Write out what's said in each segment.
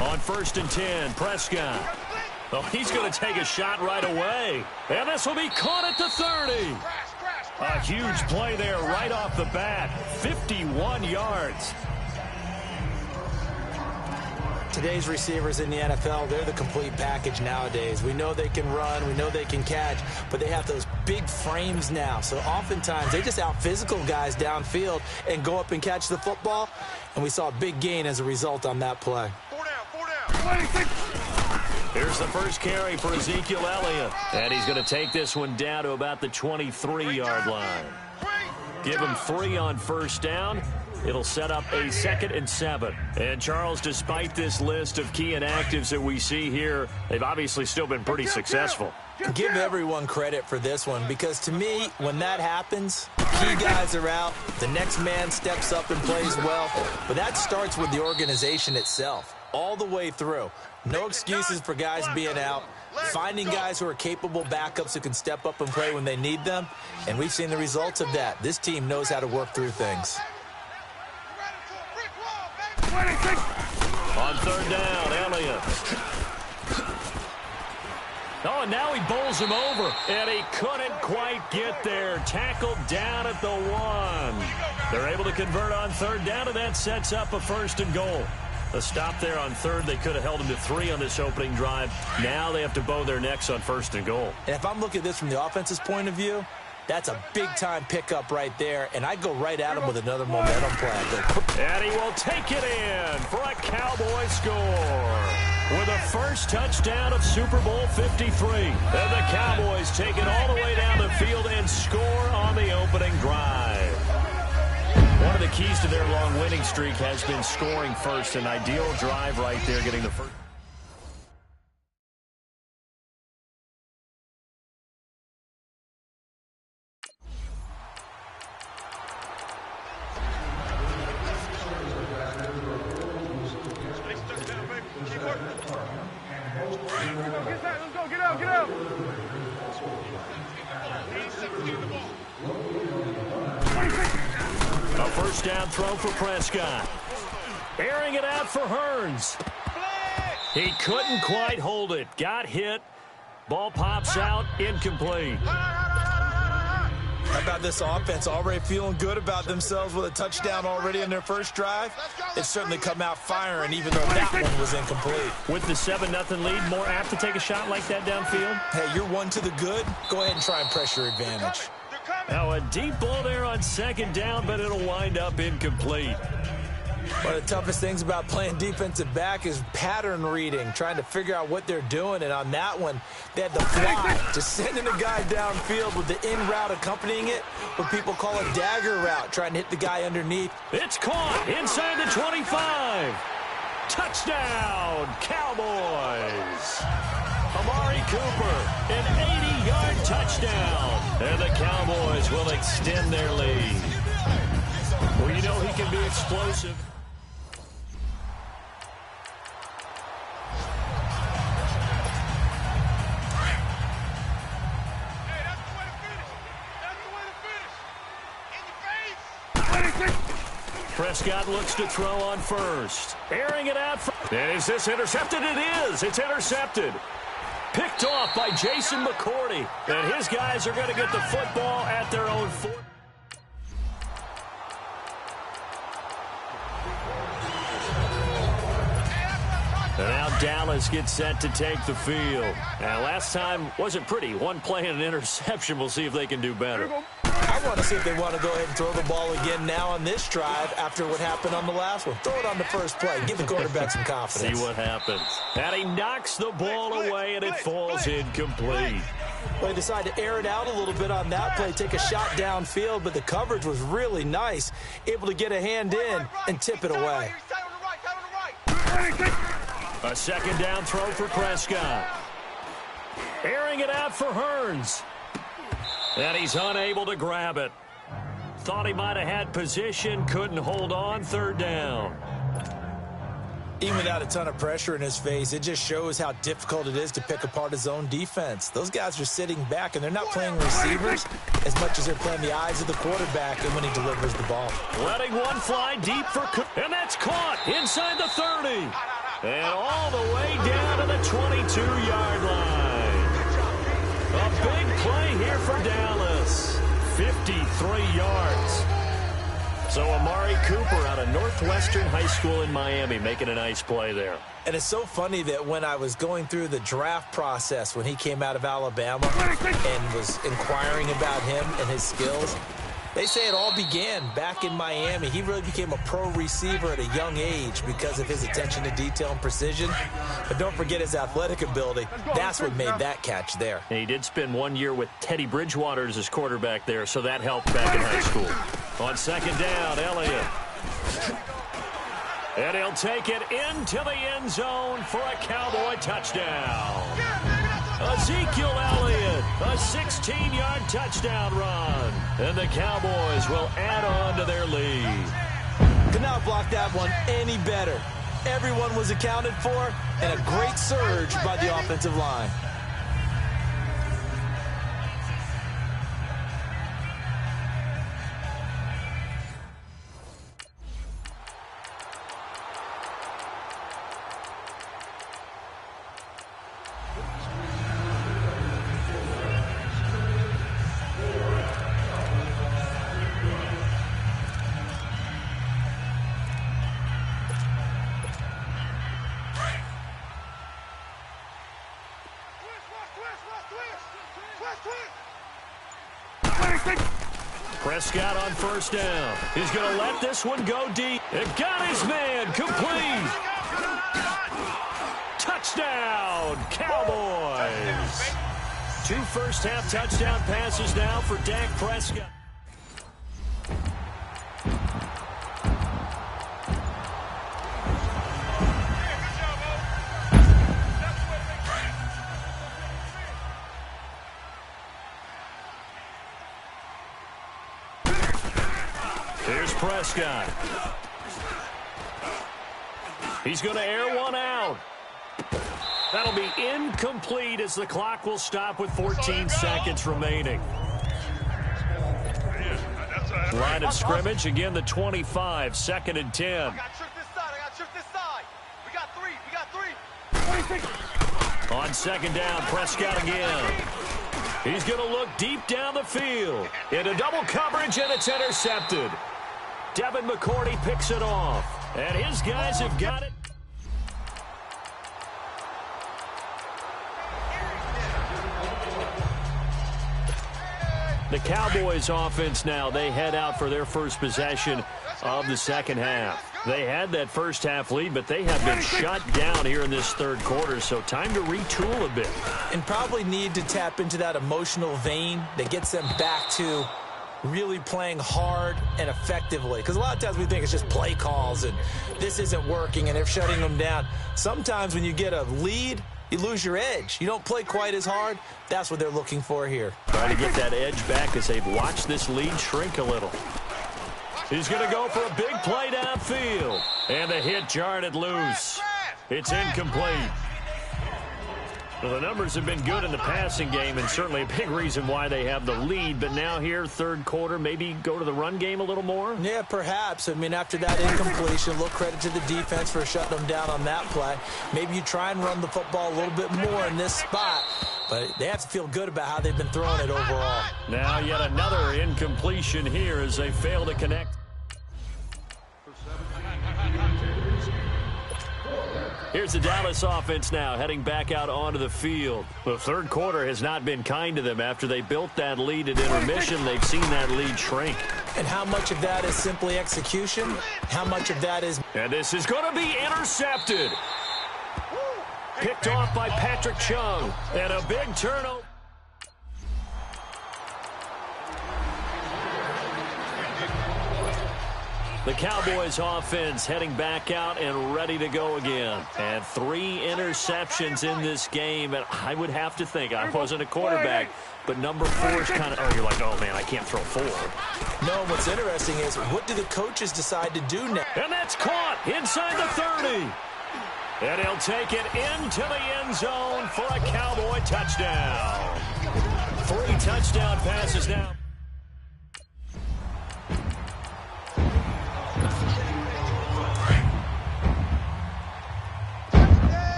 On 1st and 10, Prescott. Oh, he's going to take a shot right away. And this will be caught at the 30. A huge play there right off the bat. 51 yards. Today's receivers in the NFL, they're the complete package nowadays. We know they can run, we know they can catch, but they have those big frames now. So oftentimes they just out-physical guys downfield and go up and catch the football. And we saw a big gain as a result on that play. 4 down. Here's the first carry for Ezekiel Elliott. And he's going to take this one down to about the 23-yard line. Give him 3 on 1st down. It'll set up a 2nd and 7. And, Charles, despite this list of key inactives that we see here, they've obviously still been pretty successful. Give everyone credit for this one because, to me, when that happens, key guys are out, the next man steps up and plays well. But that starts with the organization itself, all the way through. No excuses for guys being out. Finding guys who are capable backups who can step up and play when they need them. And we've seen the results of that. This team knows how to work through things. On 3rd down, Elliott. Oh, and now he bowls him over, and he couldn't quite get there. Tackled down at the 1. They're able to convert on 3rd down, and that sets up a 1st and goal. A stop there on 3rd. They could have held him to 3 on this opening drive. Now they have to bow their necks on 1st and goal. And if I'm looking at this from the offense's point of view, that's a big-time pickup right there, and I'd go right at him with another momentum play. And he will take it in for a Cowboy score. With a first touchdown of Super Bowl 53. And the Cowboys take it all the way down the field and score on the opening drive. One of the keys to their long winning streak has been scoring first. An ideal drive right there, getting the first. A first down throw for Prescott. Airing it out for Hearns. He couldn't quite hold it. Got hit. Ball pops out. Incomplete. How about this offense already feeling good about themselves with a touchdown already in their first drive? It's certainly come out firing, even though that one was incomplete. With the 7-0 lead, more apt to take a shot like that downfield? Hey, you're 1 to the good. Go ahead and try and pressure advantage. Now a deep ball there on 2nd down, but it'll wind up incomplete. One of the toughest things about playing defensive back is pattern reading, trying to figure out what they're doing. And on that one, they had the fly, just sending a guy downfield with the in route accompanying it, what people call a dagger route, trying to hit the guy underneath. It's caught inside the 25. Touchdown, Cowboys. Amari Cooper, an 80-yard touchdown. And the Cowboys will extend their lead. Well, you know he can be explosive. Prescott looks to throw on 1st. Airing it out. And is this intercepted? It is. It's intercepted. Picked off by Jason McCourty. And his guys are going to get the football at their own 4. And now Dallas gets set to take the field. Now, last time wasn't pretty. One play and an interception. We'll see if they can do better. I want to see if they want to go ahead and throw the ball again now on this drive after what happened on the last one. Throw it on the first play. Give the quarterback some confidence. See what happens. And he knocks the ball away, and it falls incomplete. Well, they decided to air it out a little bit on that play, take a shot downfield, but the coverage was really nice. Able to get a hand in and tip it away. A 2nd down throw for Prescott. Airing it out for Hearns. And he's unable to grab it. Thought he might have had position, couldn't hold on. 3rd down. Even without a ton of pressure in his face, it just shows how difficult it is to pick apart his own defense. Those guys are sitting back, and they're not playing receivers as much as they're playing the eyes of the quarterback and when he delivers the ball. Letting one fly deep for and that's caught inside the 30. And all the way down to the 22-yard line. A big play here for Dallas. 53 yards. So Amari Cooper out of Northwestern High School in Miami making a nice play there. And it's so funny that when I was going through the draft process when he came out of Alabama and was inquiring about him and his skills, they say it all began back in Miami. He really became a pro receiver at a young age because of his attention to detail and precision. But don't forget his athletic ability. That's what made that catch there. And he did spend 1 year with Teddy Bridgewater as his quarterback there, so that helped back in high school. On second down, Elliott. And he'll take it into the end zone for a Cowboy touchdown. Ezekiel Elliott, a 16-yard touchdown run. And the Cowboys will add on to their lead. Could not block that one any better. Everyone was accounted for, and a great surge by the offensive line. Prescott on first down. He's going to let this one go deep. It got his man complete. Touchdown, Cowboys. 2 first-half touchdown passes now for Dak Prescott. Here's Prescott. He's going to air one out. That'll be incomplete as the clock will stop with 14 seconds remaining. Line of scrimmage, again the 25, 2nd and 10. I got trick this side. I got trick this side. We got 3. We got 3. On second down, Prescott again. He's going to look deep down the field. Into double coverage, and it's intercepted. Devin McCourty picks it off. And his guys have got it. The Cowboys offense now, they head out for their first possession of the second half. They had that first half lead, but they have been shut down here in this third quarter, so time to retool a bit. And probably need to tap into that emotional vein that gets them back to really playing hard and effectively. Because a lot of times we think it's just play calls and this isn't working and they're shutting them down. Sometimes when you get a lead, you lose your edge. You don't play quite as hard. That's what they're looking for here. Trying to get that edge back as they've watched this lead shrink a little. He's going to go for a big play downfield. And the hit jarred it loose. It's incomplete. Well, the numbers have been good in the passing game, and certainly a big reason why they have the lead. But now here, third quarter, maybe go to the run game a little more? Yeah, perhaps. I mean, after that incompletion, a little credit to the defense for shutting them down on that play. Maybe you try and run the football a little bit more in this spot. But they have to feel good about how they've been throwing it overall. Now yet another incompletion here as they fail to connect. Here's the Dallas offense now heading back out onto the field. The third quarter has not been kind to them. After they built that lead at intermission, they've seen that lead shrink. And how much of that is simply execution? How much of that is... And this is going to be intercepted. Picked off by Patrick Chung. And a big turnover. The Cowboys offense heading back out and ready to go again. And 3 interceptions in this game. And I would have to think, I wasn't a quarterback, but number 4 is kind of, oh, you're like, oh, man, I can't throw 4. No, what's interesting is what do the coaches decide to do now? And that's caught inside the 30. And he'll take it into the end zone for a Cowboy touchdown. 3 touchdown passes now.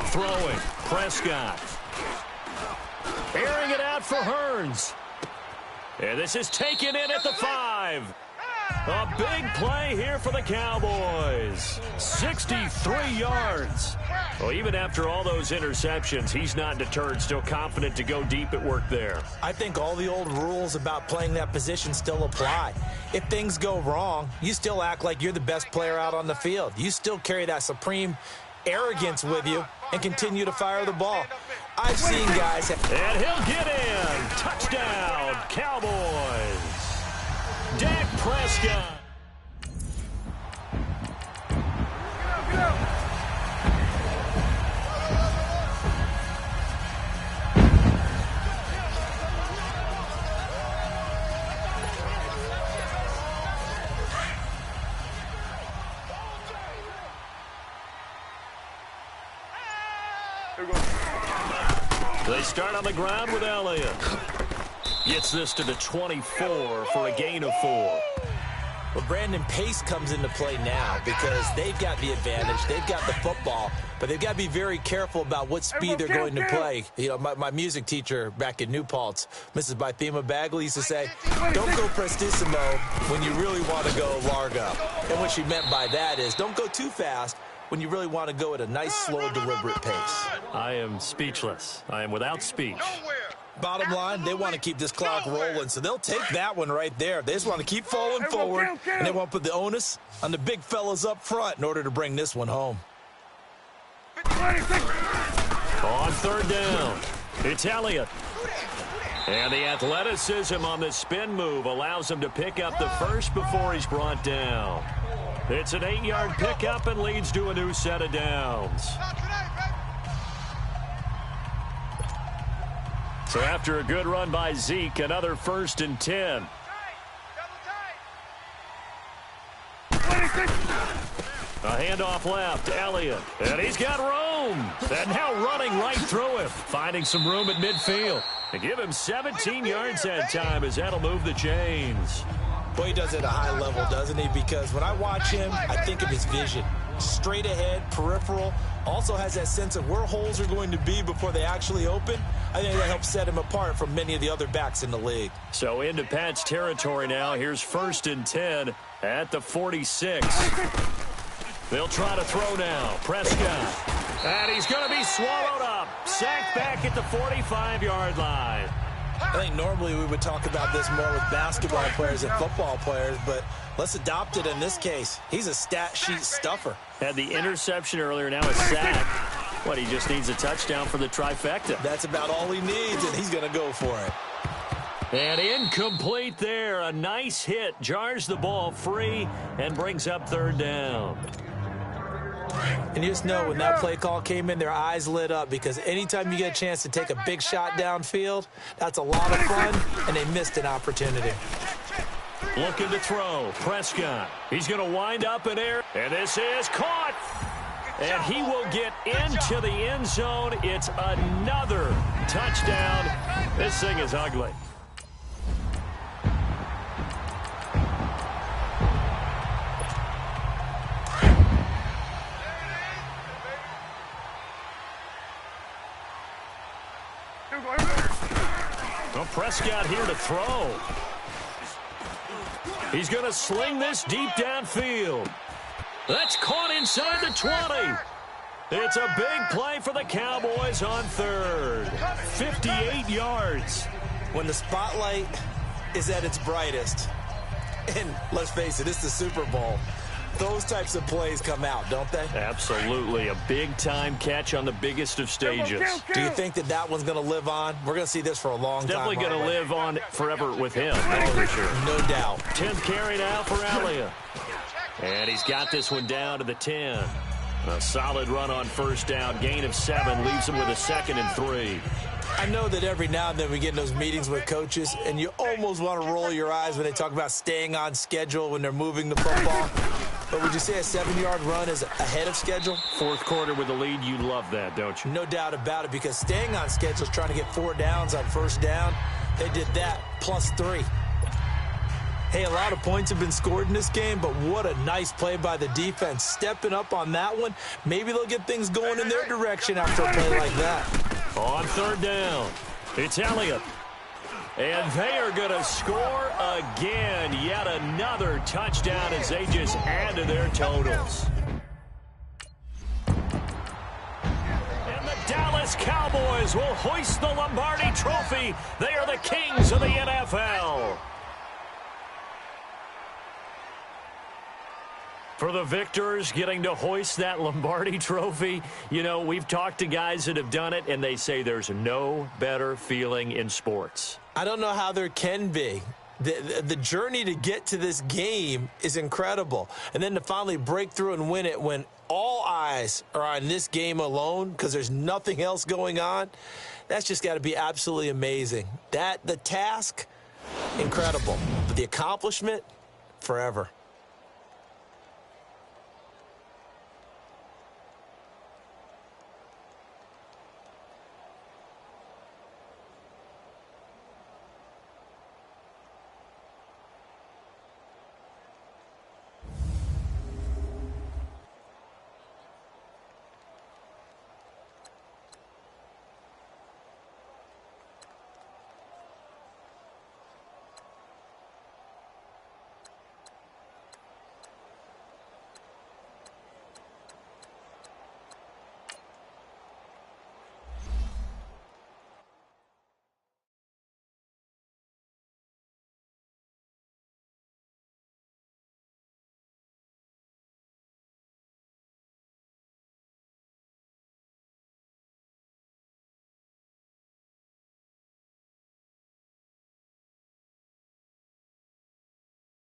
Throwing, Prescott. Airing it out for Hearns. And this is taken in at the 5. A big play here for the Cowboys. 63 yards. Well, even after all those interceptions, he's not deterred, still confident to go deep at work there. I think all the old rules about playing that position still apply. If things go wrong, you still act like you're the best player out on the field. You still carry that supreme arrogance with you and continue to fire the ball. I've seen guys... And he'll get in. Touchdown, Cowboys. Dak Prescott. They start on the ground with Elliott. Gets this to the 24 for a gain of 4. Well, Brandon, pace comes into play now because they've got the advantage. They've got the football, but they've got to be very careful about what speed they're going to play. You know, my music teacher back in New Paltz, Mrs. Bythema Bagley, used to say, don't go prestissimo when you really want to go largo. And what she meant by that is don't go too fast when you really want to go at a nice, slow, deliberate pace. I am speechless. I am without speech. Bottom line, they want to keep this clock rolling, so they'll take that one right there. They just want to keep falling forward, and they want to put the onus on the big fellas up front in order to bring this one home. On third down, it's Elliott. And the athleticism on the spin move allows him to pick up the first before he's brought down. It's an 8-yard pickup and leads to a new set of downs. So after a good run by Zeke, another 1st and 10. A handoff left, Elliott. And he's got room. And now running right through him. Finding some room at midfield. They give him 17 yards that time as that'll move the chains. Boy, he does it at a high level, doesn't he? Because when I watch him, I think of his vision. Straight ahead, peripheral. Also has that sense of where holes are going to be before they actually open. I think that helps set him apart from many of the other backs in the league. So into Pat's territory now. Here's 1st and 10 at the 46. They'll try to throw now. Prescott. And he's going to be swallowed up. Sacked back at the 45-yard line. I think normally we would talk about this more with basketball players and football players, but let's adopt it in this case. He's a stat sheet stuffer. Had the interception earlier, now a sack. What, he just needs a touchdown for the trifecta. That's about all he needs, and he's going to go for it. And incomplete there. A nice hit. Jars the ball free and brings up 3rd down. And you just know when that play call came in, their eyes lit up because anytime you get a chance to take a big shot downfield, that's a lot of fun, and they missed an opportunity. Looking to throw. Prescott. He's going to wind up in air. And this is caught. And he will get into the end zone. It's another touchdown. This thing is ugly. Well, Prescott here to throw. He's going to sling this deep downfield. That's caught inside the 20. It's a big play for the Cowboys on 3rd. 58 yards. When the spotlight is at its brightest, and let's face it, it's the Super Bowl, those types of plays come out, don't they? Absolutely. A big-time catch on the biggest of stages. Do you think that that one's going to live on? We're going to see this for a long time. Definitely going to live on forever with him. That's for sure. No doubt. 10th carry now for Elliott. And he's got this one down to the 10. A solid run on 1st down. Gain of 7 leaves him with a 2nd and 3. I know that every now and then we get in those meetings with coaches, and you almost want to roll your eyes when they talk about staying on schedule when they're moving the football. But would you say a 7-yard run is ahead of schedule? Fourth quarter with the lead, you love that, don't you? No doubt about it, because staying on schedule is trying to get 4 downs on first down. They did that, +3. Hey, a lot of points have been scored in this game, but what a nice play by the defense. Stepping up on that one, maybe they'll get things going in their direction after a play like that. On third down, it's Elliott. And they are going to score again. Yet another touchdown as they just add to their totals. And the Dallas Cowboys will hoist the Lombardi Trophy. They are the kings of the NFL. For the victors getting to hoist that Lombardi Trophy, you know, we've talked to guys that have done it, and they say there's no better feeling in sports. I don't know how there can be. The journey to get to this game is incredible. And then to finally break through and win it when all eyes are on this game alone because there's nothing else going on, that's just got to be absolutely amazing. The task, incredible. But the accomplishment, forever.